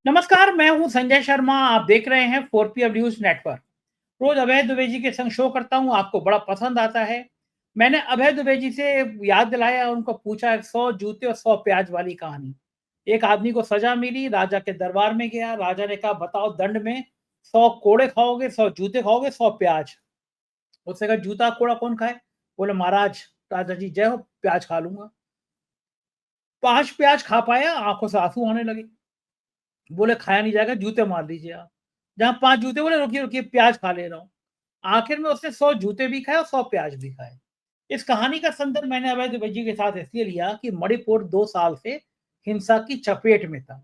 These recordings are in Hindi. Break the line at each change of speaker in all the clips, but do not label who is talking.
नमस्कार, मैं हूं संजय शर्मा। आप देख रहे हैं 4PM न्यूज नेटवर्क। रोज अभय दुबे जी के संग शो करता हूं, आपको बड़ा पसंद आता है। मैंने अभय दुबे जी से याद दिलाया, उनको पूछा 100 जूते और 100 प्याज वाली कहानी। एक आदमी को सजा मिली, राजा के दरबार में गया। राजा ने कहा, बताओ दंड में 100 कोड़े खाओगे, 100 जूते खाओगे, 100 प्याज। उसने कहा, जूता कोड़ा कौन खाए? बोले, महाराज। राजा जी, जय हो, प्याज खा लूंगा। 5 प्याज खा पाया, आंखों से आंसू आने लगे। बोले, खाया नहीं जाएगा, जूते मार लीजिए आप। जहाँ 5 जूते, बोले, रुकिए रुकिए, प्याज खा ले रहा हूँ। आखिर में उसने 100 जूते भी खाए और 100 प्याज भी खाए। इस कहानी का संदर्भ मैंने अभय दुबे जी के साथ इसलिए लिया कि मणिपुर 2 साल से हिंसा की चपेट में था।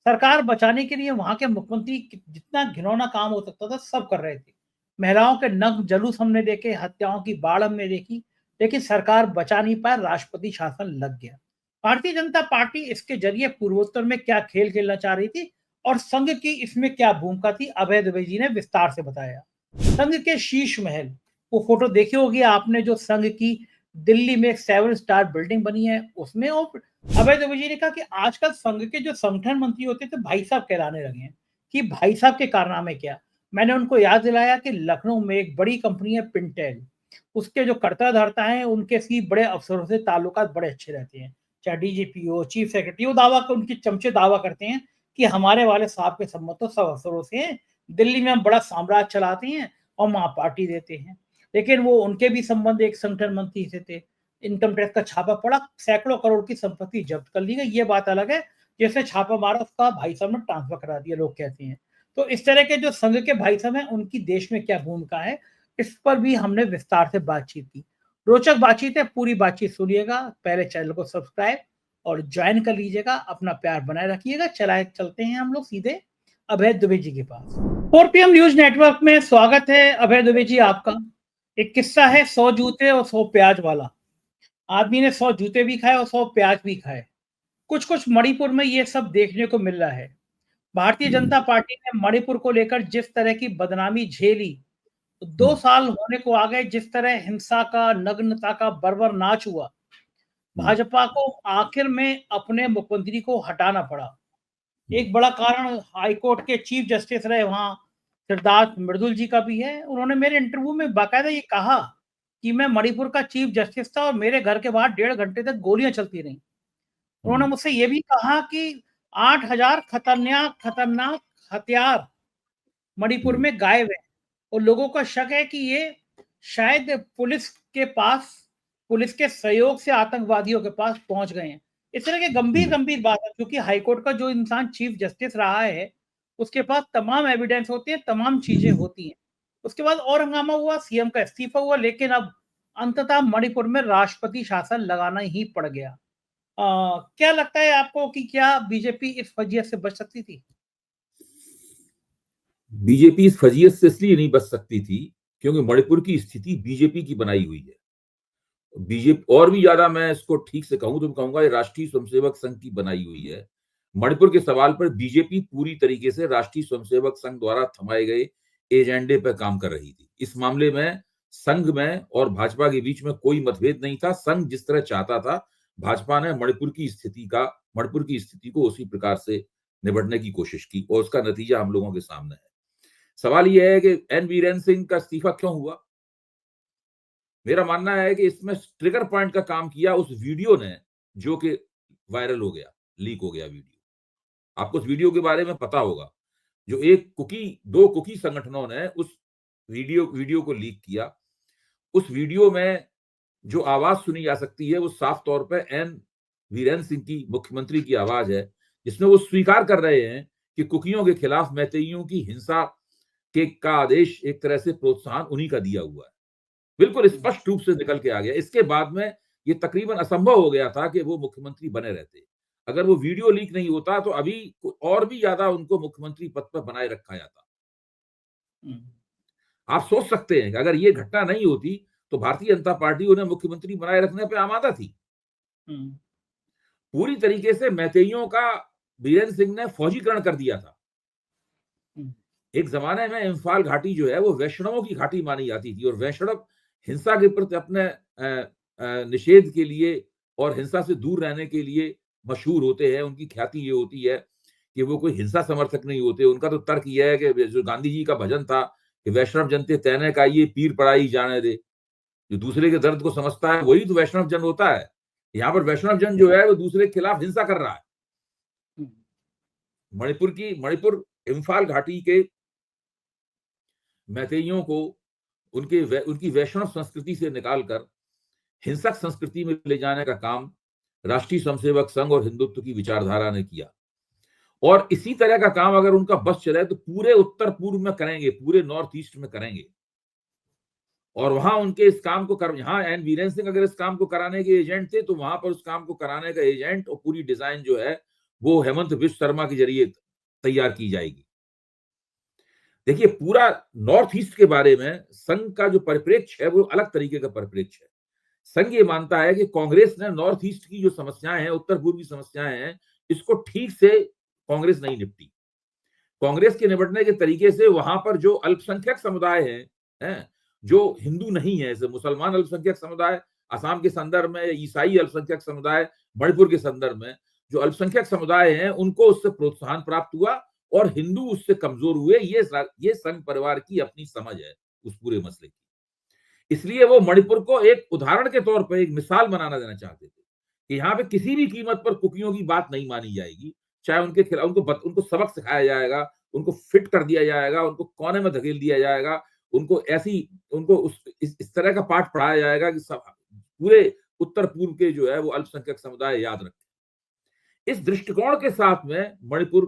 सरकार बचाने के लिए वहां के मुख्यमंत्री जितना घिनौना काम हो सकता था सब कर रहे थे। महिलाओं के नग्न जुलूस हमने देखे, हत्याओं की बाढ़ हमने देखी, लेकिन सरकार बचा नहीं पाया, राष्ट्रपति शासन लग गया। भारतीय जनता पार्टी इसके जरिए पूर्वोत्तर में क्या खेल खेलना चाह रही थी और संघ की इसमें क्या भूमिका थी, अभय दुबे जी ने विस्तार से बताया। संघ के शीश महल, वो फोटो देखी होगी आपने, जो संघ की दिल्ली में एक 7 स्टार बिल्डिंग बनी है उसमें। और अभय दुबे जी ने कहा कि आजकल संघ के जो संगठन मंत्री होते थे भाई साहब कहलाने लगे हैं, कि भाई साहब के कारनामे क्या। मैंने उनको याद दिलाया कि लखनऊ में एक बड़ी कंपनी है पिंटेल, उसके जो कर्ता धर्ता हैं उनके सी बड़े अफसरों से ताल्लुकात बड़े अच्छे रहते हैं। चाहे डीजीपी हो, चीफ सेक्रेटरी हो, दावा कर उनके चमचे दावा करते हैं कि हमारे वाले साहब के संबंध तो सब अफसरों से हैं। दिल्ली में हम बड़ा साम्राज्य चलाते हैं और वहां पार्टी देते हैं। लेकिन वो उनके भी संबंध एक संगठन मंत्री से थे। इनकम टैक्स का छापा पड़ा, सैकड़ों करोड़ की संपत्ति जब्त कर ली गई। ये बात अलग है, जैसे छापा मारा उसका भाई साहब ने ट्रांसफर करा दिया, लोग कहते हैं। तो इस तरह के जो संघ के भाई साहब हैं उनकी देश में क्या भूमिका है, इस पर भी हमने विस्तार से बातचीत की। रोचक बातचीत है, पूरी बातचीत सुनिएगा। पहले चैनल को सब्सक्राइब और ज्वाइन कर लीजिएगा, अपना प्यार बनाए रखिएगा। चलते हैं हम लोग सीधे अभय दुबे जी के पास। 4PM न्यूज नेटवर्क में स्वागत है अभय दुबे जी आपका। एक किस्सा है 100 जूते और 100 प्याज वाला। आदमी ने 100 जूते भी खाए और 100 प्याज भी खाए। कुछ कुछ मणिपुर में ये सब देखने को मिल रहा है। भारतीय जनता पार्टी ने मणिपुर को लेकर जिस तरह की बदनामी झेली, 2 साल होने को आ गए, जिस तरह हिंसा का, नग्नता का बर्बर नाच हुआ, भाजपा को आखिर में अपने मुख्यमंत्री को हटाना पड़ा। एक बड़ा कारण हाईकोर्ट के चीफ जस्टिस रहे वहां सिद्धार्थ मृदुल जी का भी है। उन्होंने मेरे इंटरव्यू में बाकायदा ये कहा कि मैं मणिपुर का चीफ जस्टिस था और मेरे घर के बाहर 1.5 घंटे तक गोलियां चलती रहीं। उन्होंने मुझसे ये भी कहा कि 8,000 खतरनाक खतरनाक हथियार मणिपुर में गायब है और लोगों का शक है कि ये शायद पुलिस के पास, पुलिस के सहयोग से आतंकवादियों के पास पहुंच गए हैं। इस तरह के गंभीर गंभीर बात है, क्योंकि हाईकोर्ट का जो इंसान चीफ जस्टिस रहा है उसके पास तमाम एविडेंस होती है, तमाम चीजें होती हैं। उसके बाद और हंगामा हुआ, सीएम का इस्तीफा हुआ, लेकिन अब अंततः मणिपुर में राष्ट्रपति शासन लगाना ही पड़ गया। क्या लगता है आपको कि क्या बीजेपी इस फजीयत से बच सकती थी?
बीजेपी इस फजीयत से इसलिए नहीं बच सकती थी क्योंकि मणिपुर की स्थिति बीजेपी की बनाई हुई है। बीजेपी और भी ज्यादा मैं इसको ठीक से कहूं तो मैं कहूंगा ये राष्ट्रीय स्वयंसेवक संघ की बनाई हुई है। मणिपुर के सवाल पर बीजेपी पूरी तरीके से राष्ट्रीय स्वयंसेवक संघ द्वारा थमाए गए एजेंडे पर काम कर रही थी। इस मामले में संघ में और भाजपा के बीच में कोई मतभेद नहीं था। संघ जिस तरह चाहता था, भाजपा ने मणिपुर की स्थिति को उसी प्रकार से निपटने की कोशिश की और उसका नतीजा हम लोगों के सामने है। सवाल यह है कि एन वीरेन सिंह का इस्तीफा क्यों हुआ। मेरा मानना है कि इसमें ट्रिगर पॉइंट का काम किया उस वीडियो ने, जो कि वायरल हो गया, लीक हो गया वीडियो। आपको उस वीडियो के बारे में पता होगा। जो दो कुकी संगठनों ने उस वीडियो को लीक किया। उस वीडियो में जो आवाज सुनी जा सकती है वो साफ तौर पर एन वीरेन सिंह की, मुख्यमंत्री की आवाज है, जिसमें वो स्वीकार कर रहे हैं कि कुकियों के खिलाफ मैतेइयों की हिंसा के का आदेश एक तरह से प्रोत्साहन उन्हीं का दिया हुआ है। बिल्कुल स्पष्ट रूप से निकल के आ गया। इसके बाद में ये तकरीबन असंभव हो गया था कि वो मुख्यमंत्री बने रहते। अगर वो वीडियो लीक नहीं होता तो अभी और भी ज्यादा उनको मुख्यमंत्री पद पर बनाए रखा जाता। आप सोच सकते हैं कि अगर ये घटना नहीं होती तो भारतीय जनता पार्टी उन्हें मुख्यमंत्री बनाए रखने पर आमादा थी। पूरी तरीके से मैतेइयों का बीरेन सिंह ने फौजीकरण कर दिया था। एक जमाने में इम्फाल घाटी जो है वो वैष्णवों की घाटी मानी जाती थी और वैष्णव हिंसा के प्रति अपने निषेध के लिए और हिंसा से दूर रहने के लिए मशहूर होते हैं। उनकी ख्याति ये होती है कि वो कोई हिंसा समर्थक नहीं होते। उनका तो तर्क यह है कि जो गांधी जी का भजन था कि वैष्णव जन ते तैने का ये पीर पड़ाई जाने दे, जो दूसरे के दर्द को समझता है वही तो वैष्णव जन होता है। यहाँ पर वैष्णव जन जो है वो दूसरे के खिलाफ हिंसा कर रहा है। मणिपुर इम्फाल घाटी के मैतेइयों को उनकी वैष्णव संस्कृति से निकालकर हिंसक संस्कृति में ले जाने का काम राष्ट्रीय स्वयंसेवक संघ और हिंदुत्व की विचारधारा ने किया। और इसी तरह का काम अगर उनका बस चले तो पूरे उत्तर पूर्व में करेंगे, पूरे नॉर्थ ईस्ट में करेंगे। और वहां उनके इस काम को यहाँ एन वीरेंद्र सिंह अगर इस काम को कराने के एजेंट थे, तो वहां पर उस काम को कराने का एजेंट और पूरी डिजाइन जो है वो हेमंत बिश्व शर्मा के जरिए तैयार की जाएगी। देखिए, पूरा नॉर्थ ईस्ट के बारे में संघ का जो परिप्रेक्ष्य है वो अलग तरीके का परिप्रेक्ष्य है। संघ ये मानता है कि कांग्रेस ने नॉर्थ ईस्ट की जो समस्याएं हैं, उत्तर पूर्व की समस्याएं हैं, इसको ठीक से कांग्रेस नहीं निपटी। कांग्रेस के निपटने के तरीके से वहां पर जो अल्पसंख्यक समुदाय हैं, जो हिंदू नहीं है, जैसे मुसलमान अल्पसंख्यक समुदाय असम के संदर्भ में, ईसाई अल्पसंख्यक समुदाय मणिपुर के संदर्भ में, जो अल्पसंख्यक समुदाय हैं उनको उससे प्रोत्साहन प्राप्त हुआ और हिंदू उससे कमजोर हुए। ये संघ परिवार की अपनी समझ है उस पूरे मसले की। इसलिए वो मणिपुर को एक उदाहरण के तौर पर एक मिसाल बनाना देना चाहते थे कि यहाँ पे किसी भी कीमत पर कुकियों की बात नहीं मानी जाएगी, चाहे उनके खिलाफ उनको सबक सिखाया जाएगा, उनको फिट कर दिया जाएगा, उनको कोने में धकेल दिया जाएगा, उनको इस तरह का पाठ पढ़ाया जाएगा कि सब पूरे उत्तर पूर्व के जो है वो अल्पसंख्यक समुदाय याद रखें। इस दृष्टिकोण के साथ में मणिपुर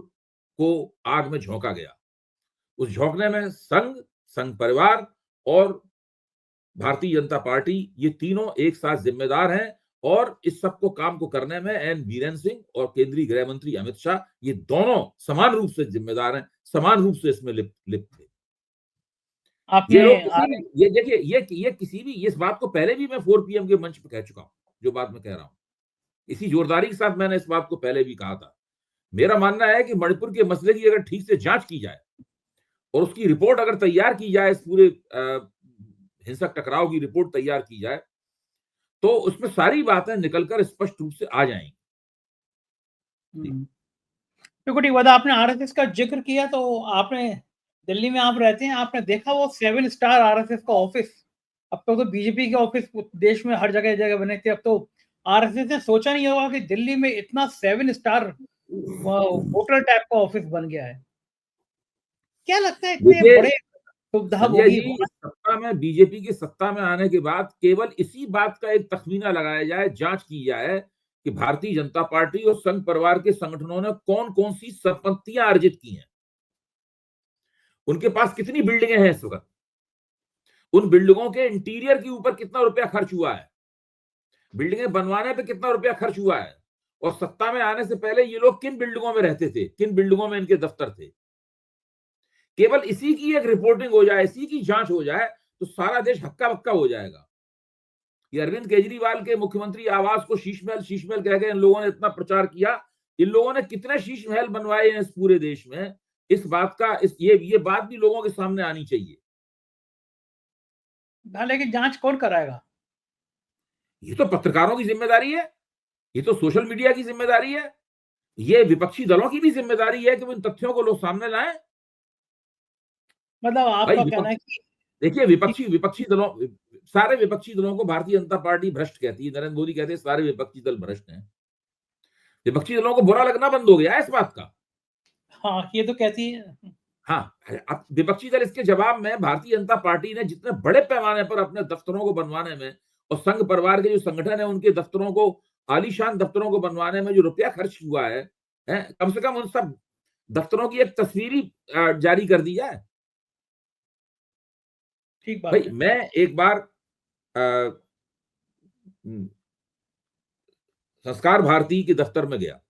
को आग में झोंका गया। उस झोंकने में संघ परिवार और भारतीय जनता पार्टी, ये तीनों एक साथ जिम्मेदार हैं। और इस सब को काम को करने में एन वीरेंद्र सिंह और केंद्रीय गृह मंत्री अमित शाह, ये दोनों समान रूप से जिम्मेदार हैं, समान रूप से इसमें लिप्त थे। ये लोग ये देखिए, ये किसी भी इस बात को पहले भी मैं 4 PM के मंच पे कह चुका हूं, जो बात मैं कह रहा हूं इसी जोरदारी के साथ मैंने इस बात को पहले भी कहा था। मेरा मानना है कि मणिपुर के मसले की अगर ठीक से जांच की जाए और उसकी रिपोर्ट अगर तैयार की जाए, इस पूरे हिंसक टकराव की रिपोर्ट तैयार की जाए, तो उसमें सारी बातें निकलकर स्पष्ट रूप से आ जाएंगी।
ठीक है, आपने आरएसएस का जिक्र किया, तो आपने दिल्ली में आप रहते हैं, आपने देखा वो 7 स्टार आरएसएस का ऑफिस। अब तो बीजेपी के ऑफिस देश में हर जगह जगह बने थे। अब तो आरएसएस ने सोचा नहीं होगा कि दिल्ली में इतना 7 स्टार होटल टाइप का ऑफिस बन गया है। क्या लगता है इतने बड़े सुविधा
सत्ता में बीजेपी की सत्ता में आने के बाद केवल इसी बात का एक तखमीना लगाया जाए, जांच की जाए कि भारतीय जनता पार्टी और संघ परिवार के संगठनों ने कौन कौन सी संपत्तियां अर्जित की हैं, उनके पास कितनी बिल्डिंगें हैं इस वक्त, उन बिल्डिंगों के इंटीरियर के ऊपर कितना रुपया खर्च हुआ है, बिल्डिंगें बनवाने पे कितना रुपया खर्च हुआ है, और सत्ता में आने से पहले ये लोग किन बिल्डिंगों में रहते थे, किन बिल्डिंगों में इनके दफ्तर थे। केवल इसी की एक रिपोर्टिंग हो जाए, इसी की जांच हो जाए, तो सारा देश हक्का बक्का हो जाएगा। ये अरविंद केजरीवाल के मुख्यमंत्री आवास को शीश महल कह के इन लोगों ने इतना प्रचार किया। इन लोगों ने कितने शीश महल बनवाए हैं इस पूरे देश में, इस बात का ये बात भी लोगों के सामने आनी चाहिए।
लेकिन जांच कौन कराएगा?
ये तो पत्रकारों की जिम्मेदारी है, ये तो सोशल मीडिया की जिम्मेदारी है, ये विपक्षी दलों की भी जिम्मेदारी है कि वो इन तथ्यों को लोग सामने लाएं।
मतलब आपका कहना है कि
देखिए, सारे विपक्षी दलों को भारतीय जनता पार्टी भ्रष्ट कहती है। नरेंद्र मोदी कहते हैं सारे विपक्षी दल भ्रष्ट हैं। विपक्षी दलों को बुरा लगना बंद हो गया है इस बात का।
हाँ, ये तो कहती है।
हाँ, अब विपक्षी दल इसके जवाब में भारतीय जनता पार्टी ने जितने बड़े पैमाने पर अपने दफ्तरों को बनवाने में और संघ परिवार के जो संगठन है उनके दफ्तरों को, आलीशान दफ्तरों को बनवाने में जो रुपया खर्च हुआ है, कम से कम उन सब दफ्तरों की एक तस्वीर जारी कर दी जाए।
ठीक बात
भाई,
है।
मैं एक बार संस्कार भारती के दफ्तर में गया,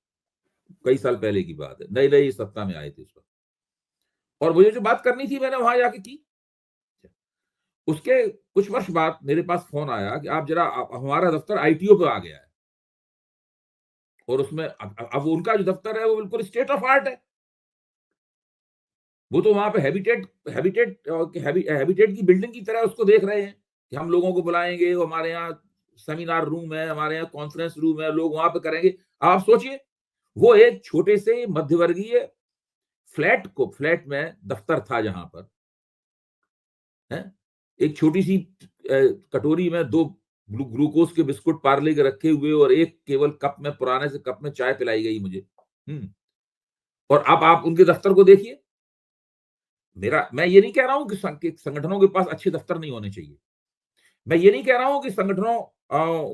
कई साल पहले की बात है, नई सत्ता में आए थे उस वक्त, और मुझे जो बात करनी थी मैंने वहां जाके की। उसके कुछ वर्ष बाद मेरे पास फोन आया कि आप जरा, हमारा दफ्तर आईटीओ पे आ गया है, और उसमें अब उनका जो दफ्तर है वो बिल्कुल स्टेट ऑफ आर्ट है। वो तो वहां पे हैबिटेट की बिल्डिंग की तरह उसको देख रहे हैं कि हम लोगों को बुलाएंगे, वो हमारे यहाँ सेमिनार रूम है, हमारे यहाँ कॉन्फ्रेंस रूम है, लोग वहां पे करेंगे। आप सोचिए, वो एक छोटे से मध्यवर्गीय फ्लैट में दफ्तर था, जहां पर है एक छोटी सी कटोरी में 2 ग्लूकोज के बिस्कुट पार्ले के रखे हुए और एक केवल कप में, पुराने से कप में चाय पिलाई गई मुझे। और अब आप उनके दफ्तर को देखिए। मैं ये नहीं कह रहा हूं कि संगठनों के पास अच्छे दफ्तर नहीं होने चाहिए। मैं ये नहीं कह रहा हूं कि संगठनों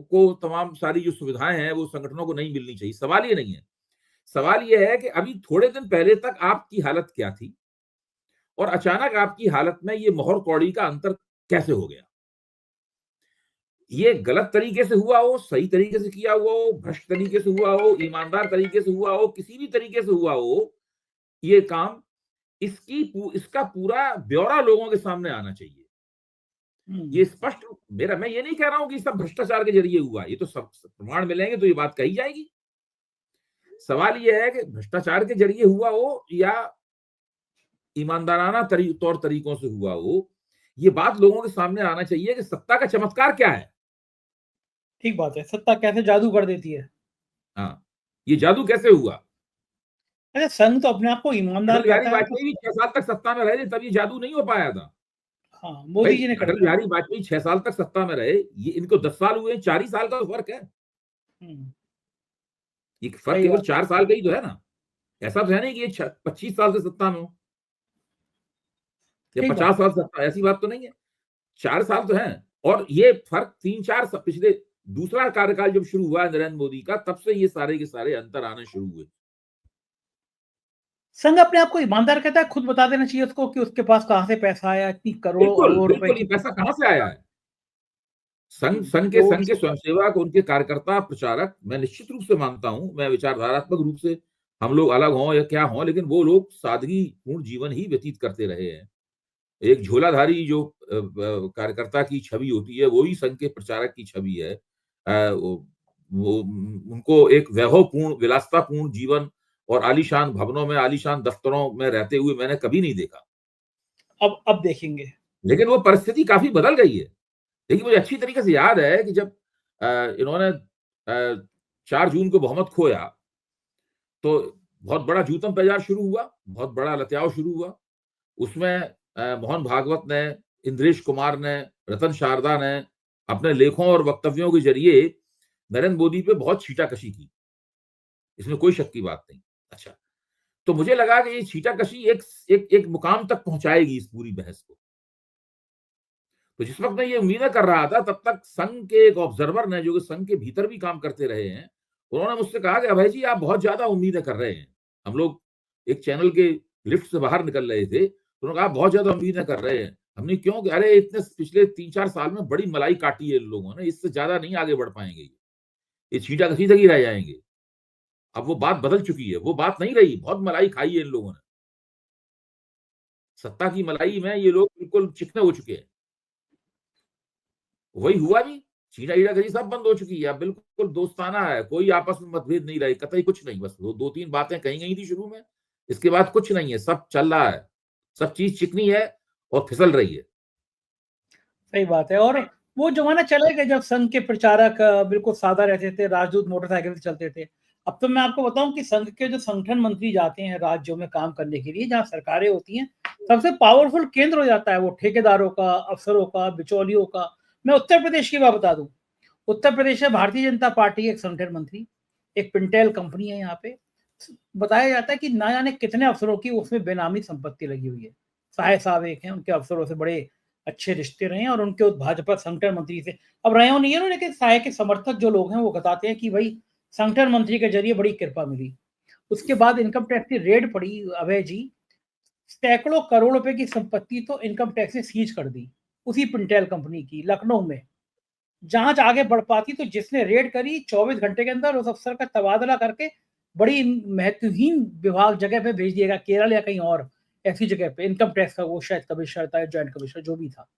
को तमाम सारी जो सुविधाएं हैं वो संगठनों को नहीं मिलनी चाहिए। सवाल ये नहीं है। सवाल ये है कि अभी थोड़े दिन पहले तक आपकी हालत क्या थी और अचानक आपकी हालत में ये मोहर कौड़ी का अंतर कैसे हो गया? ये गलत तरीके से हुआ हो, सही तरीके से किया हुआ हो, भ्रष्ट तरीके से हुआ हो, ईमानदार तरीके से हुआ हो, किसी भी तरीके से हुआ हो, ये काम इसका पूरा ब्यौरा लोगों के सामने आना चाहिए। ये स्पष्ट मैं ये नहीं कह रहा हूं कि सब भ्रष्टाचार के जरिए हुआ। ये तो सब प्रमाण मिलेंगे तो ये बात कही जाएगी। सवाल ये है कि भ्रष्टाचार के जरिए हुआ हो या ईमानदाराना तौर तरीकों से हुआ हो, ये बात लोगों के सामने आना चाहिए कि सत्ता का चमत्कार क्या है।
ठीक बात है, सत्ता कैसे जादू कर देती है।
हाँ, ये जादू कैसे हुआ?
अच्छा, संघ तो अपने आप को ईमानदार
अटल बिहारी
कहता है,
वाजपेयी भी 6 साल तक सत्ता में रहे थे, तब ये जादू नहीं हो पाया था।
हाँ,
भाई
मोदी जी ने कर
अटल
दिया।
बिहारी वाजपेयी 6 साल तक सत्ता में रहे, ये इनको 10 साल हुए, 4 ही साल का तो फर्क है। ये फर्क
सही
केवल
बात है।
4 साल का ही तो है ना। ऐसा तो है नहीं कि ये 25 साल से सत्ता में हो या
ठीक बात
50 साल सत्ता, ऐसी बात तो नहीं है। 4 साल तो है। और ये फर्क 3-4 पिछले दूसरा कार्यकाल जब शुरू हुआ नरेंद्र मोदी का, तब से ये सारे के सारे अंतर आने शुरू हुए।
संघ अपने आप को ईमानदार कहता है, खुद बता देना चाहिए उसको कि उसके पास कहाँ से पैसा आया, इतनी करोड़ों
बिल्कुल
अरबों रुपए
बिल्कुल,
की।
ये पैसा कहां से आया है? संघ संघ के
तो
संघ के स्वयंसेवक, उनके कार्यकर्ता, प्रचारक, मैं निश्चित रूप से मानता हूं, मैं विचारधारात्मक रूप से हम लोग अलग हों या क्या हों, लेकिन वो लोग सादगी पूर्ण जीवन ही व्यतीत करते रहे हैं। एक झोलाधारी जो कार्यकर्ता की छवि होती है, वो ही संघ के प्रचारक की छवि है। वो उनको एक वैभवपूर्ण, विलासितापूर्ण जीवन और आलीशान भवनों में, आलीशान दफ्तरों में रहते हुए मैंने कभी नहीं देखा।
अब देखेंगे।
लेकिन वो परिस्थिति काफी बदल गई है। देखिए, मुझे अच्छी तरीके से याद है कि जब इन्होंने 4 जून को बहुमत खोया, तो बहुत बड़ा जूतम पेजार शुरू हुआ, बहुत बड़ा लत्याव शुरू हुआ। उसमें मोहन भागवत ने, इंद्रेश कुमार ने, रतन शारदा ने अपने लेखों और वक्तव्यों के जरिए नरेंद्र मोदी पे बहुत छीटाकशी की। इसमें कोई शक की बात नहीं। अच्छा, तो मुझे लगा कि ये छीटाकशी एक मुकाम तक पहुंचाएगी इस पूरी बहस को। तो जिस वक्त मैं ये उम्मीदें कर रहा था, तब तक संघ के एक ऑब्जर्वर ने, जो कि संघ के भीतर भी काम करते रहे हैं, उन्होंने मुझसे कहा कि अभय जी, आप बहुत ज्यादा उम्मीदें कर रहे हैं। हम लोग एक चैनल के लिफ्ट से बाहर निकल रहे थे, तो उन्होंने कहा, बहुत ज्यादा उम्मीदें कर रहे हैं। हमने क्यों? कि अरे इतने पिछले 3-4 साल में बड़ी मलाई काटी है इन लोगों ने, इससे ज्यादा नहीं आगे बढ़ पाएंगे, ये छींटाकशी तक ही रह जाएंगे। अब वो बात बदल चुकी है, वो बात नहीं रही। बहुत मलाई खाई है इन लोगों ने। सत्ता की मलाई में ये लोग बिल्कुल चिकने हो चुके हैं। वही हुआ भी। छीना-ईटागरी सब बंद हो चुकी है। अब बिल्कुल दोस्ताना है, कोई आपस में मतभेद नहीं रहे, कतई कुछ नहीं। बस 2-3 बातें कही गई थी शुरू में, इसके बाद कुछ नहीं है, सब चल रहा है। सब चीज चिकनी है और फिसल रही है।
सही बात है। और वो जमाना चला गया जब संघ के प्रचारक बिल्कुल सादा रहते थे, राजदूत मोटरसाइकिल से चलते थे। अब तो मैं आपको बताऊं कि संघ के जो संगठन मंत्री जाते हैं राज्यों में काम करने के लिए, जहाँ सरकारें होती हैं, सबसे पावरफुल केंद्र हो जाता है वो ठेकेदारों का, अफसरों का, बिचौलियों का। मैं उत्तर प्रदेश की बात बता दूं। उत्तर प्रदेश में भारतीय जनता पार्टी एक संगठन मंत्री, एक पिंटेल कंपनी है यहाँ पे। बताया जाता है कि ना जाने कितने अफसरों की उसमें बेनामी संपत्ति लगी हुई है। साहे साहब एक हैं, उनके अफसरों से बड़े अच्छे रिश्ते रहे हैं और उनके उस भाजपा संगठन मंत्री से अब रहे हो नहीं है, लेकिन साहे के समर्थक जो लोग हैं वो बताते हैं कि भाई संगठन मंत्री के जरिए बड़ी कृपा मिली। उसके बाद इनकम टैक्स की रेड पड़ी अभय जी, सैकड़ों करोड़ रुपए की संपत्ति तो इनकम टैक्स ने सीज कर दी उसी पिंटेल कंपनी की लखनऊ में। जांच आगे बढ़ पाती तो जिसने रेड करी 24 घंटे के अंदर उस अफसर का तबादला करके बड़ी महत्वहीन विभाग जगह पे भेज दिएगा, केरल या कहीं और ऐसी जगह पे। इनकम टैक्स का वो शायद कमिश्नर था, ज्वाइंट कमिश्नर जो भी था।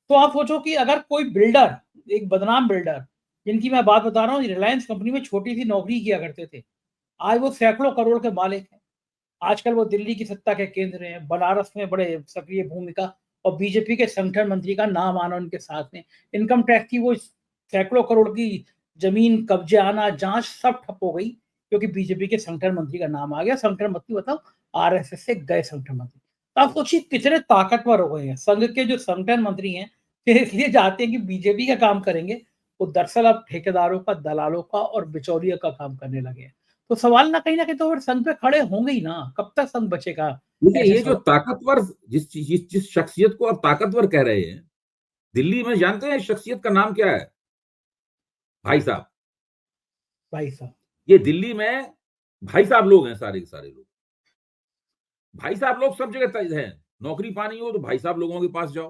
तो आप सोचो कि अगर कोई बिल्डर, एक बदनाम बिल्डर, जिनकी मैं बात बता रहा हूँ, रिलायंस कंपनी में छोटी सी नौकरी किया करते थे, आज वो सैकड़ों करोड़ के मालिक हैं। आजकल वो दिल्ली की सत्ता के केंद्र हैं, बनारस में बड़े सक्रिय भूमिका और बीजेपी के संगठन मंत्री का नाम आना उनके साथ में। इनकम टैक्स की वो सैकड़ों करोड़ की जमीन कब्जे आना, जांच सब ठप हो गई क्योंकि बीजेपी के संगठन मंत्री का नाम आ गया। संगठन मंत्री मतलब आरएसएस से गए संगठन मंत्री। तो आप सोचिए कितने ताकतवर हो गए हैं संघ के जो संगठन मंत्री हैं, ये इसलिए चाहते हैं कि बीजेपी का काम करेंगे, वो दरअसल अब ठेकेदारों का, दलालों का और बिचौलियों का काम करने लगे हैं। तो सवाल ना कहीं न कहीं तो फिर संघ पे खड़े होंगे ही ना, कब तक संघ बचेगा?
देखिए,
ऐसे
ये जो
सवाल।
ताकतवर जिस शख्सियत को आप ताकतवर कह रहे हैं, दिल्ली में जानते हैं इस शख्सियत का नाम क्या है? भाई साहब।
भाई साहब।
ये दिल्ली में भाई साहब लोग हैं, सारे के सारे लोग। भाई साहब लोग सब जगह तय हैं। नौकरी पानी हो तो भाई साहब लोगों के पास जाओ,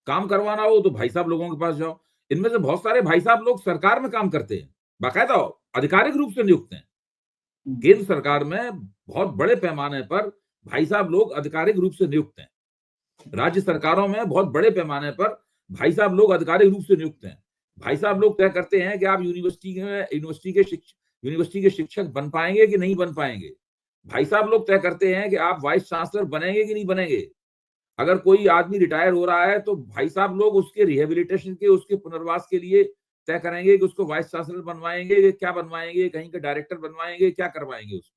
काम करवाना हो तो भाई साहब लोगों के पास जाओ। इनमें से बहुत सारे भाई साहब लोग सरकार में काम करते हैं, बाकायदा आधिकारिक रूप से नियुक्त हैं।
हुँ।
केंद्र सरकार में बहुत बड़े पैमाने पर भाई साहब लोग आधिकारिक रूप से नियुक्त हैं। राज्य सरकारों में बहुत बड़े पैमाने पर भाई साहब लोग आधिकारिक रूप से नियुक्त हैं। भाई साहब लोग तय करते हैं कि आप यूनिवर्सिटी के शिक्षक बन पाएंगे कि नहीं बन पाएंगे। भाई साहब लोग तय करते हैं कि आप वाइस चांसलर बनेंगे कि नहीं बनेंगे। अगर कोई आदमी रिटायर हो रहा है तो भाई साहब लोग उसके रिहेबिलिटेशन के, उसके पुनर्वास के लिए तय करेंगे कि उसको वाइस चांसलर बनवाएंगे, क्या बनवाएंगे, कहीं का डायरेक्टर बनवाएंगे, क्या करवाएंगे उसको।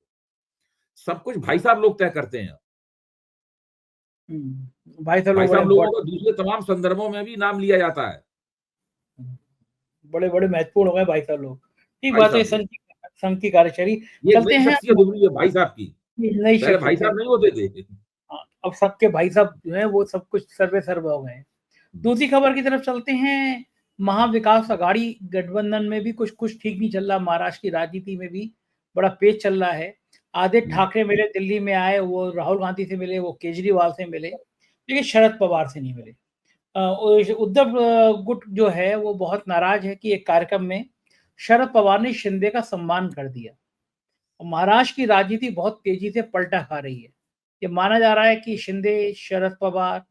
सब कुछ भाई साहब लोग तय करते हैं।
भाई साहब
भाई
लोग बड़े
साहब लोगों
इम्पोर्टेंट।
का दूसरे तमाम संदर्भों में भी नाम लिया जाता है।
बड़े-बड़े महत्वपूर्ण हो गए भाई साहब लोग। ठीक
भाई
बात है,
साहब लोग,
संघ की कार्यशैली।
ये एक
चलते
नई
हैं
शख्सियत उभरी है भाई साहब की।
नई
पहले भाई
शख्सियत है।
साहब नहीं होते थे।
हाँ, अब सबके भाई साहब जो हैं वो सब कुछ सर्वे-सर्वा हो गए हैं। दूसरी खबर की तरफ चलते हैं। महाविकास अघाड़ी गठबंधन में भी कुछ-कुछ ठीक नहीं चल रहा, महाराष्ट्र की राजनीति में भी बड़ा पेच चल रहा है। आदित्य ठाकरे मिले दिल्ली में आए, वो राहुल गांधी से मिले, वो केजरीवाल से मिले, लेकिन शरद पवार से नहीं मिले। उद्धव गुट जो है वो बहुत नाराज है कि एक कार्यक्रम में शरद पवार ने शिंदे का सम्मान कर दिया। महाराष्ट्र की राजनीति बहुत तेजी से पलटा खा रही है। ये माना जा रहा है कि शिंदे, शरद पवार,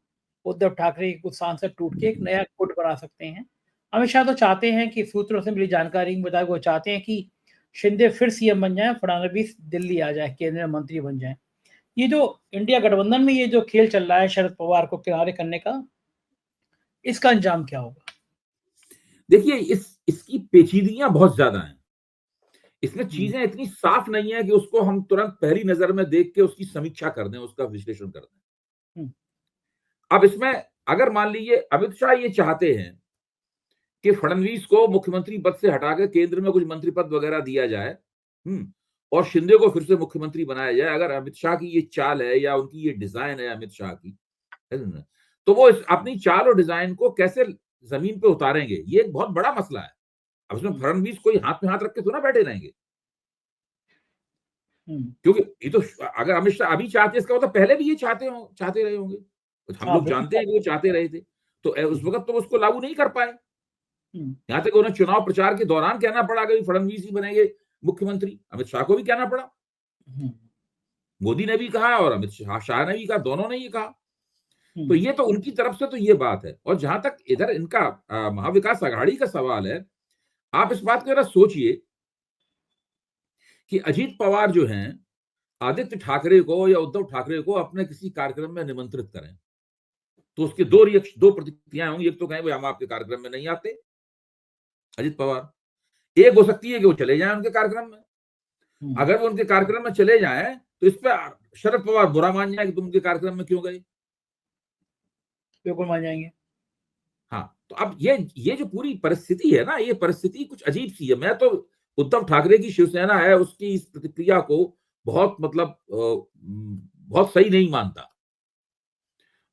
उद्धव ठाकरे के कुछ सांसद टूट के एक नया गुट बना सकते हैं। अमित शाह तो चाहते हैं कि सूत्रों से मिली जानकारी के मुताबिक वो चाहते हैं कि शिंदे फिर सीएम बन जाए, फडणवीस दिल्ली आ जाए, केंद्रीय मंत्री बन जाए। ये जो इंडिया गठबंधन में ये जो खेल चल रहा है शरद पवार को किनारे करने का, इसका अंजाम क्या होगा?
देखिए, इसकी पेचीदगियां बहुत ज्यादा हैं। इसमें
हुँ,
चीजें इतनी साफ नहीं है कि उसको हम तुरंत पहली नजर में देख के उसकी समीक्षा कर दें, उसका विश्लेषण कर दें।
हुँ,
अब इसमें अगर मान लीजिए अमित शाह ये चाहते हैं कि फडणवीस को मुख्यमंत्री पद से हटाकर केंद्र में कुछ मंत्री पद वगैरह दिया जाए, और शिंदे को फिर से मुख्यमंत्री बनाया जाए, अगर अमित शाह की ये चाल है या उनकी ये डिजाइन है अमित शाह की, है ना, तो वो अपनी चाल और डिजाइन को कैसे जमीन पे उतारेंगे, ये एक बहुत बड़ा मसला है। अब इसमें
हुँ,
फडणवीस कोई हाथ में हाथ रख के थोड़ा बैठे रहेंगे,
हुँ।
क्योंकि ये तो अगर अमित शाह अभी चाहते, इसका मतलब पहले भी ये चाहते रहे होंगे। हम
हाँ,
लोग
बिल्कुल
जानते हैं कि वो चाहते रहे थे, तो उस
हुँ,
वक्त तो उसको लागू नहीं कर पाए।
हुँ,
यहाँ तक उन्हें चुनाव प्रचार के दौरान कहना पड़ा कि फडणवीस ही बनेंगे मुख्यमंत्री, अमित शाह को भी कहना पड़ा।
हुँ,
मोदी ने भी कहा और अमित शाह ने भी कहा, दोनों ने ये कहा।
हुँ,
तो ये तो उनकी तरफ से तो ये बात है। और जहां तक इधर इनका महाविकास अघाड़ी का सवाल है, आप इस बात को जरा सोचिए कि अजीत पवार जो हैं आदित्य ठाकरे को या उद्धव ठाकरे को अपने किसी कार्यक्रम में निमंत्रित करें, तो उसके दो प्रतिक्रियाएं होंगी। एक तो कहें भाई हम आपके कार्यक्रम में नहीं आते, अजीत पवार। एक हो सकती है कि वो चले जाएं उनके कार्यक्रम में।
हुँ,
अगर वो उनके कार्यक्रम में चले जाएं तो इस पर शरद पवार बुरा मान जाए कि तुम उनके कार्यक्रम में क्यों गए।
बिल्कुल मान जाएँगे।
हाँ, तो अब ये जो पूरी परिस्थिति है ना, ये परिस्थिति कुछ अजीब सी है। मैं तो उद्धव ठाकरे की शिवसेना है, उसकी इस प्रतिक्रिया को बहुत मतलब बहुत सही नहीं मानता।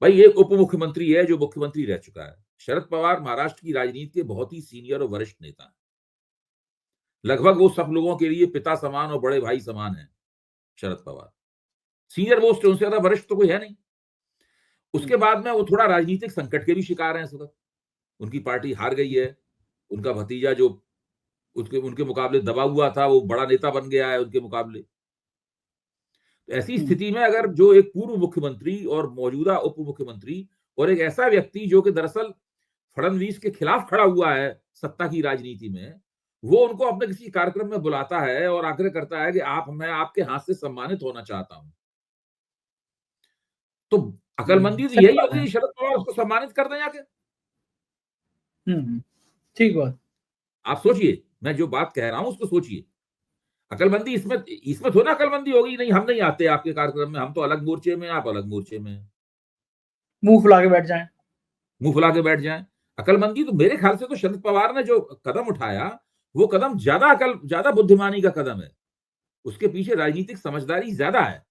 भाई एक उप मुख्यमंत्री है जो मुख्यमंत्री रह चुका है। शरद पवार महाराष्ट्र की राजनीति के बहुत ही सीनियर और वरिष्ठ नेता हैं। लगभग वो सब लोगों के लिए पिता समान और बड़े भाई समान है शरद पवार। सीनियर मोस्ट, उनसे ज्यादा वरिष्ठ तो कोई है नहीं।
हुँ,
उसके बाद में वो थोड़ा राजनीतिक संकट के भी शिकार हैं इस वक्त। उनकी पार्टी हार गई है। उनका भतीजा जो उसके उनके मुकाबले दबा हुआ था, वो बड़ा नेता बन गया है उनके मुकाबले। तो ऐसी
हुँ,
स्थिति में अगर जो एक पूर्व मुख्यमंत्री और मौजूदा उप मुख्यमंत्री और एक ऐसा व्यक्ति जो कि दरअसल फडणवीस के खिलाफ खड़ा हुआ है सत्ता की राजनीति में, वो उनको अपने किसी कार्यक्रम में बुलाता है और आग्रह करता है कि आप मैं आपके हाथ से सम्मानित होना चाहता हूं, तो अकलमंदी तो
सही
यही
बात है।
होगी, शरद पवार उसको सम्मानित कर दें जाके।
हुँ, ठीक बात।
आप सोचिए, मैं जो बात कह रहा हूं उसको सोचिए। अकलमंदी इसमें इसमें थोड़ा अकलमंदी होगी, नहीं हम नहीं आते आपके कार्यक्रम में, हम तो अलग मोर्चे में, आप अलग मोर्चे में,
मुंह फुला के बैठ जाएं।
मुंह फुला के बैठ जाएं। अकलमंदी तो मेरे ख्याल से तो शरद पवार ने जो कदम उठाया वो कदम ज्यादा बुद्धिमानी का कदम है, उसके पीछे राजनीतिक समझदारी ज्यादा है,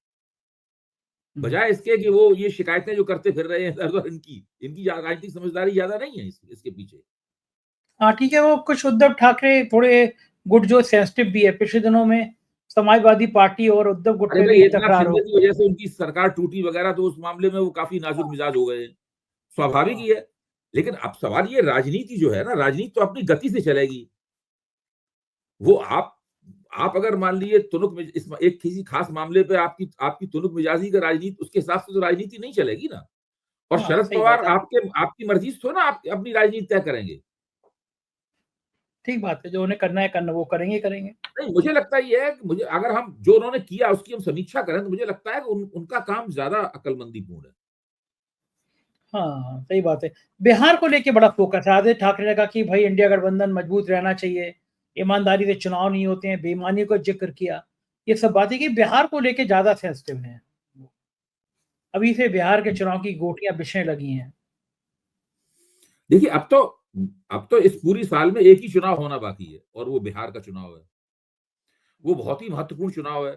बजाय इसके कि वो ये शिकायतें जो करते फिर रहे हैं इधर-उधर, इनकी राजनीतिक समझदारी ज्यादा नहीं है इसके पीछे।
हाँ, ठीक है, वो कुछ उद्धव ठाकरे थोड़े गुटजोर सेंसिटिव भी है। पिछले दिनों में समाजवादी पार्टी और उद्धव गुट
अरे
में
भाई,
भी
एकनाथ
तकरार हो
शिंदे की
गई।
वजह से उनकी सरकार टूटी वगैरह, तो उस मामले में वो काफी नाजुक
हाँ,
मिजाज हो गए, स्वाभाविक
हाँ,
ही है। लेकिन अब सवाल ये, राजनीति जो है ना, राजनीति तो अपनी गति से चलेगी। वो आप अगर मान लीजिए इस एक किसी खास मामले पे आपकी आपकी तुनक मिजाजी का राजनीति, उसके हिसाब से तो राजनीति नहीं चलेगी ना। और
हाँ,
शरद
सही
पवार
बात है।
आपकी मर्जी से थोड़ा ना आप अपनी राजनीति तय करेंगे।
ठीक बात है, जो उन्हें करना है करना, वो करेंगे ही करेंगे।
नहीं, मुझे लगता ये है कि मुझे, अगर हम जो उन्होंने किया उसकी हम समीक्षा करें, तो मुझे लगता है कि उनका काम ज्यादा अकलमंदीपूर्ण है।
हाँ, सही बात है। बिहार को लेके बड़ा फोकस है। आदित्य ठाकरे ने कहा कि भाई इंडिया गठबंधन मजबूत रहना चाहिए, ईमानदारी से चुनाव नहीं होते हैं, बेईमानी का ज़िक्र किया। ये सब बातें कि बिहार को लेके ज़्यादा सेंसिटिव हैं। अभी से बिहार के चुनाव की गोटियाँ बिछने लगी हैं।
देखिए, अब तो इस पूरी साल में एक ही चुनाव होना बाकी है, और वो बिहार का चुनाव है। वो बहुत ही महत्वपूर्ण चुनाव है,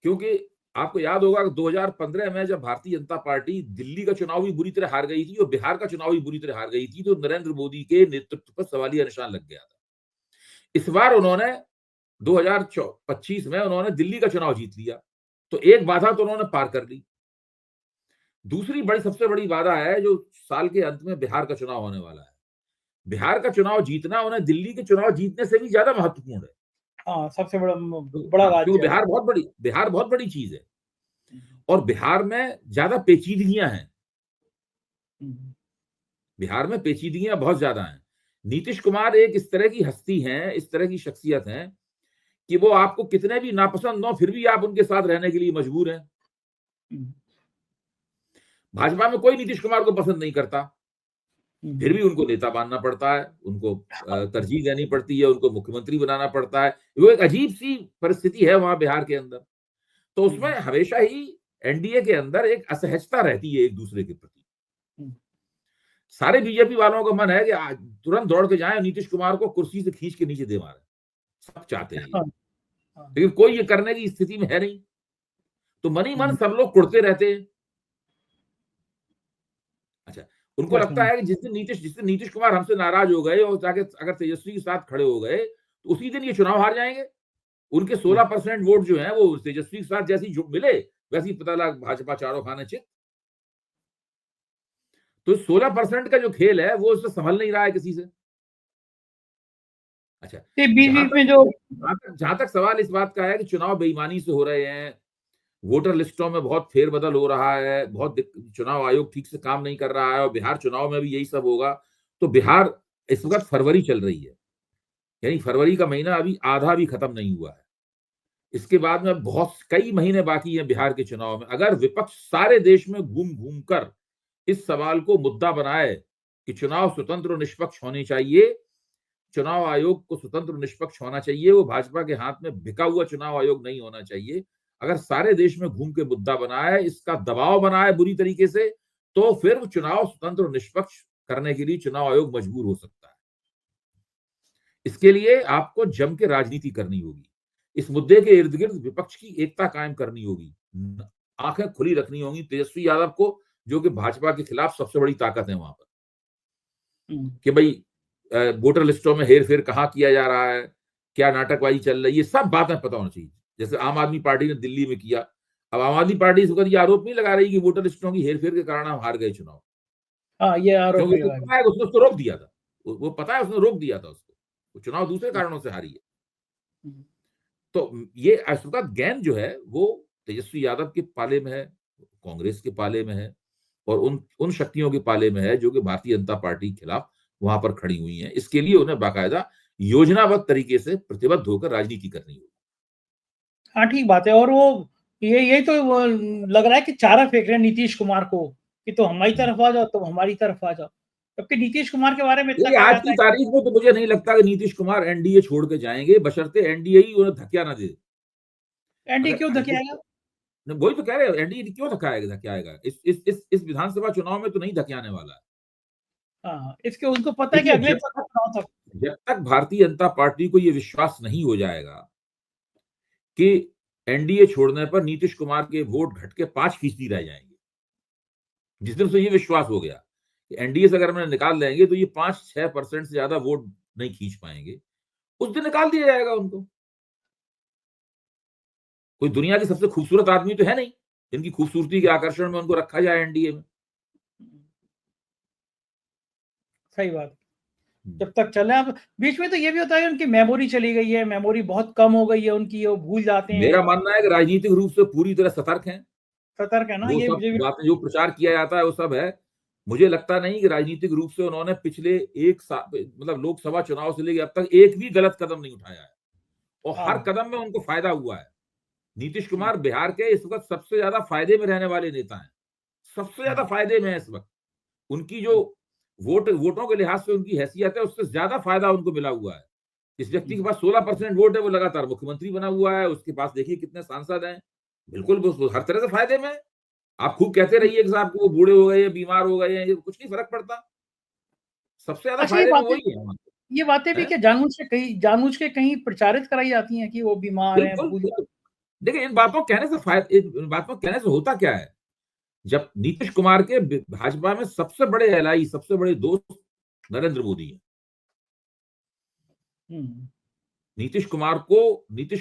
क्योंकि आपको याद होगा कि 2015 में जब भारतीय जनता पार्टी दिल्ली का चुनाव भी बुरी तरह हार गई थी और बिहार का चुनाव भी बुरी तरह हार गई थी, तो नरेंद्र मोदी के नेतृत्व पर सवालिया निशान लग गया था। इस बार उन्होंने 2025 में उन्होंने दिल्ली का चुनाव जीत लिया, तो एक बाधा तो उन्होंने पार कर ली। दूसरी सबसे बड़ी बाधा है जो साल के अंत में बिहार का चुनाव होने वाला है। बिहार का चुनाव जीतना उन्हें दिल्ली के चुनाव जीतने से भी ज्यादा महत्वपूर्ण है।
हाँ, सबसे बड़ा
तो
बड़ा
हाँ, क्योंकि
राज्य है।
बिहार बहुत बड़ी चीज है,
हुँ,
और बिहार में ज्यादा पेचीदगियां हैं।
हुँ,
बिहार में पेचीदगियां बहुत ज्यादा हैं। नीतीश कुमार एक इस तरह की हस्ती हैं, इस तरह की शख्सियत हैं, कि वो आपको कितने भी नापसंद हो, फिर भी आप उनके साथ रहने के लिए मजबूर हैं।
हुँ,
भाजपा में कोई नीतीश कुमार को पसंद नहीं करता, फिर
हुँ,
भी उनको नेता मानना पड़ता है, उनको तरजीह देनी पड़ती है, उनको मुख्यमंत्री बनाना पड़ता है। वो एक अजीब सी परिस्थिति है वहां बिहार के अंदर। तो उसमें
हुँ,
हमेशा ही एनडीए के अंदर एक असहजता रहती है एक दूसरे के प्रति।
हुँ,
सारे बीजेपी वालों का मन है कि आज तुरंत दौड़ के जाएं, नीतीश कुमार को कुर्सी से खींच के नीचे दे मारें। सब चाहते हैं ये,
हाँ, हाँ,
लेकिन कोई ये करने की स्थिति में है नहीं। तो मन ही मन
हुँ,
सब लोग कुड़ते रहते हैं। अच्छा, उनको
समझ
लगता
रहा हूँ।
है कि जिस दिन नीतीश कुमार हमसे नाराज हो गए और जाके अगर तेजस्वी के साथ खड़े हो गए, तो उसी दिन ये चुनाव हार जाएंगे। उनके
हुँ,
16% वोट जो है वो तेजस्वी के साथ जैसी मिले, वैसी पता लगा भाजपा चारों खाने चित। तो 16% का जो खेल है वो उससे संभल नहीं रहा है किसी से। अच्छा,
ये बीच-बीच में जो
जहां तक सवाल इस बात का है कि चुनाव बेईमानी से हो रहे हैं, वोटर लिस्टों में बहुत फेरबदल हो रहा है, चुनाव आयोग ठीक से काम नहीं कर रहा है, और बिहार चुनाव में भी यही सब होगा। तो बिहार इस वक्त फरवरी चल रही है, यानी फरवरी का महीना अभी आधा भी खत्म नहीं हुआ है। इसके बाद में बहुत कई महीने बाकी हैं बिहार के चुनाव में। अगर विपक्ष सारे देश में घूम घूम कर इस सवाल को मुद्दा बनाए कि चुनाव स्वतंत्र और निष्पक्ष होने चाहिए, चुनाव आयोग को स्वतंत्र निष्पक्ष होना चाहिए, वो भाजपा के हाथ में बिका हुआ चुनाव आयोग नहीं होना चाहिए, अगर सारे देश में घूम के मुद्दा बनाए, इसका दबाव बनाए बुरी तरीके से, तो फिर चुनाव स्वतंत्र और निष्पक्ष करने के लिए चुनाव आयोग मजबूर हो सकता है। इसके लिए आपको जम के राजनीति करनी होगी। इस मुद्दे के इर्द गिर्द विपक्ष की एकता कायम करनी होगी, आंखें खुली रखनी होंगी तेजस्वी यादव को, जो कि भाजपा के खिलाफ सबसे बड़ी ताकत है वहां पर,
हुँ,
कि भाई वोटर लिस्टों में हेर फेर कहाँ किया जा रहा है, क्या नाटकबाजी चल रही है, सब बातें पता होनी चाहिए। जैसे आम आदमी पार्टी ने दिल्ली में किया, अब आम आदमी पार्टी इस वक्त ये आरोप नहीं लगा रही कि वोटर लिस्टों की हेर फेर के कारण हम हार गए चुनाव,
हाँ, ये आरोप
क्योंकि
नहीं
उसको
लगाया।
पता है, उसने उसको रोक दिया था। वो पता है, उसने रोक दिया था उसको, वो चुनाव दूसरे
हुँ,
कारणों से हारी है।
हुँ,
तो ये इस वक्त गेंद जो है वो तेजस्वी यादव के पाले में है, कांग्रेस के पाले में है, और उन उन शक्तियों के पाले में है जो कि भारतीय जनता पार्टी के खिलाफ वहां पर खड़ी हुई हैं। इसके लिए उन्हें बाकायदा योजनाबद्ध तरीके से प्रतिबद्ध होकर राजनीति करनी होगी।
हाँ, ठीक बात है। और वो ये यही तो वो लग रहा है कि चारा फेंक रहे हैं नीतीश कुमार को कि तुम हमारी
हम्म।
तरफ आ जाओ, तुम हमारी तरफ आ जाओ। जबकि नीतीश कुमार के बारे में इतना
देखिए,
कहा
आज
जाता
की
है।
तारीख में तो मुझे नहीं लगता कि नीतीश कुमार एनडीए छोड़ के जाएंगे, बशर्ते एनडीए ही उन्हें धक्का ना दे।
एनडीए
अगर
क्यों
एनडीए,
धकेलेगा?
वही तो कह रहे हैं, एनडीए क्यों धक्काएगा? इस विधानसभा चुनाव में तो नहीं धक्काने वाला है।
हाँ, इसके उनको पता है कि
देखिए,
अगले चुनाव तक।
जब तक भारतीय जनता पार्टी को ये विश्वास नहीं हो जाएगा कि एनडीए छोड़ने पर नीतीश कुमार के वोट घट के 5% रह जाएंगे, जिस दिन से ये विश्वास हो गया कि एनडीए से अगर हमें निकाल देंगे तो ये 5-6% से ज्यादा वोट नहीं खींच पाएंगे, उस दिन निकाल दिया जाएगा उनको। कोई दुनिया की सबसे खूबसूरत आदमी तो है नहीं, इनकी खूबसूरती के आकर्षण में उनको रखा जाए एनडीए में।
सही बात। जब तक चले अब बीच में तो ये भी होता है उनकी मेमोरी चली गई है, मेमोरी बहुत कम हो गई है उनकी, वो भूल जाते हैं।
मेरा मानना है कि राजनीतिक रूप से पूरी तरह सतर्क हैं।
सतर्क है ना,
वो
ये
सब
मुझे भी।
बातें जो प्रचार किया जाता है वो सब है। मुझे लगता नहीं कि राजनीतिक रूप से उन्होंने पिछले मतलब लोकसभा चुनाव से लेकर अब तक एक भी गलत कदम नहीं उठाया है, और हर
हाँ।
कदम में उनको फायदा हुआ है। नीतीश
हुँ,
कुमार बिहार के इस वक्त सबसे ज्यादा फायदे में रहने वाले नेता हैं, सबसे ज्यादा
हुँ,
फायदे में है इस वक्त। उनकी जो
हुँ,
वोटों के लिहाज से उनकी हैसियत है, उससे ज्यादा फायदा उनको मिला हुआ है। इस व्यक्ति के
हुँ।
पास 16% वोट है, वो लगातार मुख्यमंत्री बना हुआ है, उसके पास देखिए कितने सांसद हैं। बिल्कुल वो हर तरह से फायदे में है। आप खूब कहते रहिए कि साहब वो बूढ़े हो गए हैं, बीमार हो गए हैं, ये कुछ नहीं फर्क पड़ता। सबसे ज्यादा
अच्छा,
फायदे में वही है वहां
ये बातें
पे,
भी
हैं?
क्या जानबूझ के कहीं प्रचारित कराई जाती हैं कि वो बीमार हैं,
बिल्कुल,
भूल
बिल्कुल। देखिए, इन बातों कहने से होता क्या है? जब नीतीश कुमार के भाजपा में सबसे बड़े एलाई, सबसे बड़े दोस्त नरेंद्र मोदी हैं।
हुँ,
नीतीश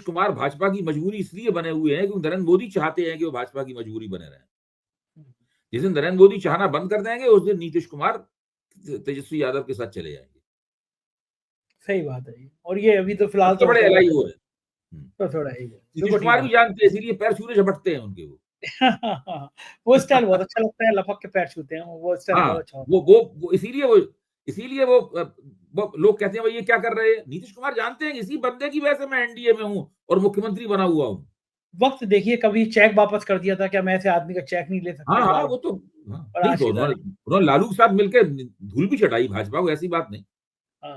कुमार भाजपा की मजबूरी इसलिए बने हुए हैं क्योंकि नरेंद्र मोदी चाहते हैं कि वो भाजपा की मजबूरी बने रहें।
हुँ।
जिस दिन नरेंद्र मोदी चाहना बंद कर देंगे, उस दिन नीतीश कुमार तेजस्वी यादव के साथ चले जाएंगे।
सही बात है ये, और ये अभी तो फिलहाल
सबसे
तो
बड़े
थोड़ा
एलाई वो है।
तो थोड़ा ही है,
नीतीश
बिल्कुल ठीक
कुमार भी
बात।
जानते हैं, इसीलिए पैर छूने झपटते हैं उनके वो।
वो स्टाइल बहुत अच्छा लगता है, लपक के पैर छूते हैं, वो स्टाइल
हाँ,
बहुत अच्छा होता
वो इसीलिए वो लोग कहते हैं भाई ये क्या कर रहे हैं? नीतीश कुमार जानते हैं इसी बंदे की वजह से मैं एनडीए में हूँ और मुख्यमंत्री बना हुआ हूँ।
है। वक़्त देखिए, कभी चेक वापस कर दिया था, क्या मैं ऐसे आदमी का चेक नहीं ले
हाँ,
सकते
हाँ,
बार-बार?
वो तो हाँ,
और
नहीं
आज
तो
की
उन्होंने
तारीख में।
उन्होंने लालू के साथ मिलके धूल भी चटाई भाजपा को, ऐसी बात नहीं।
हाँ,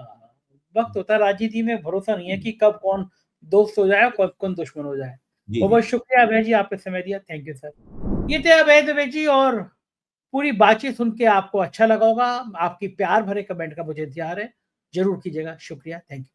वक़्त होता है राजनीति में, भरोसा नहीं है कि कब कौन दोस्त हो जाए और कब कौन दुश्मन हो जाए।
जी, जी।
बहुत-बहुत शुक्रिया अभय जी, आपने समय दिया। Thank you sir. ये थे अभय दुबे जी, और पूरी बातचीत सुन के आपको अच्छा लगा होगा। आपकी प्यार भरे कमेंट का मुझे इंतज़ार है। ज़रूर कीजिएगा। शुक्रिया, थैंक यू।